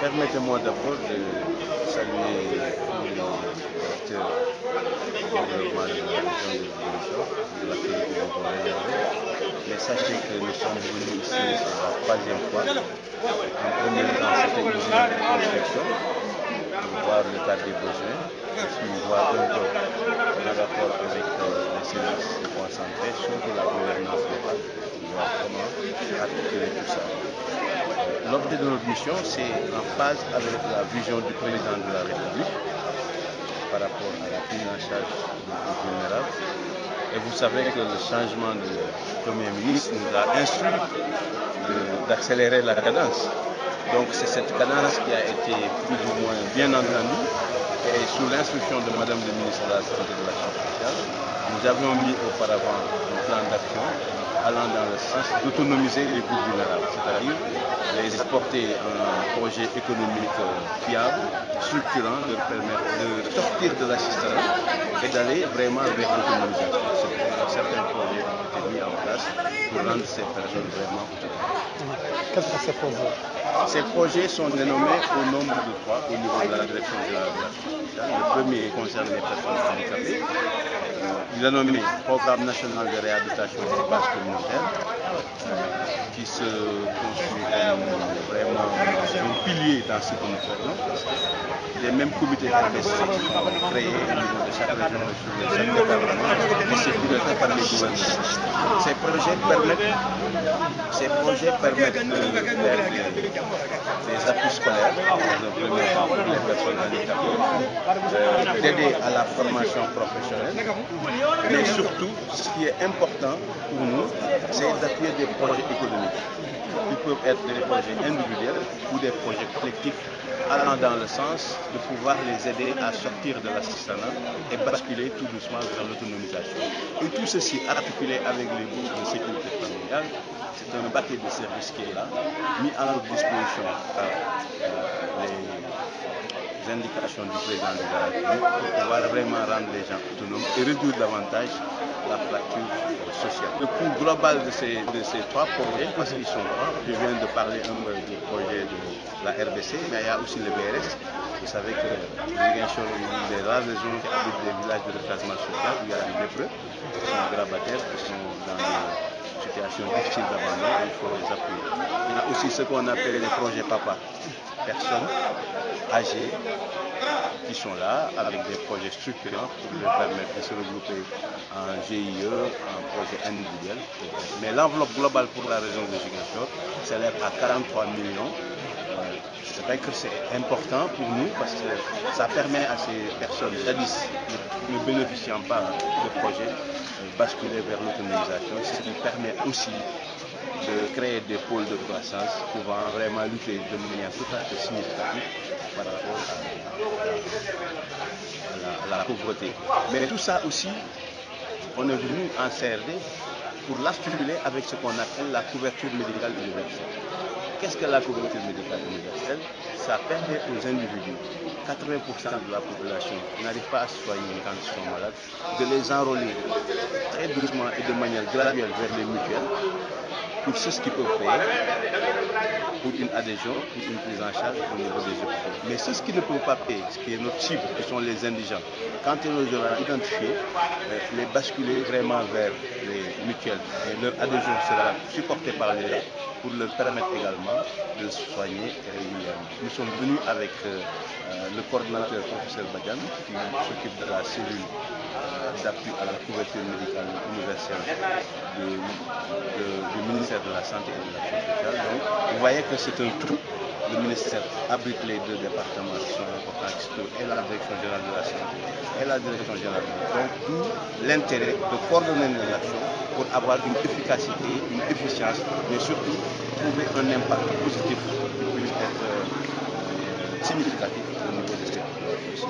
Permettez-moi d'abord de saluer tous les acteurs du développement de la région de Ziguinchor, de l'accueil que nous avons réservé. Mais sachez que nous sommes venus ici, c'est la troisième fois. En premier temps, c'était une visite de prospection pour voir l'état des besoins, aussi voir un peu le rapport avec les services concentrés, surtout la gouvernance locale, pour voir comment articuler tout ça. L'objet de notre mission, c'est en phase avec la vision du président de la République par rapport à la prise en charge des groupes vulnérables. Et vous savez que le changement de Premier ministre nous a instruit d'accélérer la cadence. Donc c'est cette cadence qui a été plus ou moins bien entendue. Et sous l'instruction de Madame le ministre de la Santé et de l'Action sociale, nous avions mis auparavant un plan d'action allant dans le sens d'autonomiser les groupes vulnérables, c'est-à-dire les apporter un projet économique fiable, structurant, de leur permettre de sortir de l'assistanat et d'aller vraiment vers l'autonomisation. Certains projets ont été mis en place pour rendre ces personnes vraiment autonomes. Quels sont ces projets? Ces projets sont dénommés au nombre de 3 au niveau de la direction générale de l'action sociale. Le premier concerne les personnes handicapées. Il est nommé Programme national de réhabilitation des bases communautaires, qui se construit comme vraiment un pilier dans ce que nous faisons. Les mêmes comités RBC qui sont créés au niveau de chaque région, de chaque département, et c'est piloté par les gouvernements. Ces projets permettent de faire des appuis scolaires, dans un premier temps pour les personnes handicapées, d'aider à la formation professionnelle, mais surtout, ce qui est important pour nous, c'est d'appuyer des projets économiques. Ils peuvent être des projets individuels ou des projets collectifs allant dans le sens de pouvoir les aider à sortir de l'assistanat et basculer tout doucement vers l'autonomisation. Et tout ceci articulé avec les bourses de sécurité familiale, c'est un paquet de services qui est là, mis à notre disposition par les indications du président de la République pour pouvoir vraiment rendre les gens autonomes et réduire davantage la fracture sociale. Le coût global de ces 3 projets, parce qu'ils sont 3, je viens de parler un peu du projet de la RBC, mais il y a aussi le BRS. Vous savez que Ziguinchor est des rares régions qui habitent des villages de recasement social où il y a des lépreux qui sont grabataires, qui sont dans des situations difficiles d'abandon et il faut les appuyer. Il y a aussi ce qu'on appelle les projets PAPA, personnes âgées qui sont là avec des projets structurants pour leur permettre de se regrouper en GIE, en projet individuel. Mais l'enveloppe globale pour la région de Ziguinchor s'élève à 43 millions. C'est vrai que c'est important pour nous parce que ça permet à ces personnes jadis ne bénéficiant pas de projets basculer vers l'autonomisation, ce qui permet aussi de créer des pôles de croissance pouvant vraiment lutter de manière tout à fait significative par rapport à la pauvreté. Mais tout ça aussi, on est venu en CRD pour l'articuler avec ce qu'on appelle la couverture médicale universelle. Qu'est-ce que la couverture médicale universelle? Ça permet aux individus, 80% de la population n'arrive pas à se soigner quand ils sont malades, de les enrôler très doucement et de manière graduelle vers les mutuelles pour ceux qui peuvent payer, pour une adhésion, pour une prise en charge au niveau des hôpitaux. Mais ceux qui ne peuvent pas payer, ce qui est notre cible, qui sont les indigents, quand ils les auront identifiés, les basculer vraiment vers les mutuelles. Et leur adhésion sera supportée par l'État pour leur permettre également de se soigner régulièrement. Nous sommes venus avec le coordinateur professeur Badiane qui s'occupe de la cellule d'appui à la couverture médicale universelle du ministère de la Santé et de l'Action sociale. Donc, vous voyez que c'est un tout. Le ministère abrite les 2 départements qui sont importants, qui sont et la direction générale de la santé et la direction générale de l'Action. Donc, d'où l'intérêt de coordonner l'action pour avoir une efficacité, une efficience, mais surtout trouver un impact positif qui puisse être significatif au niveau de cette population.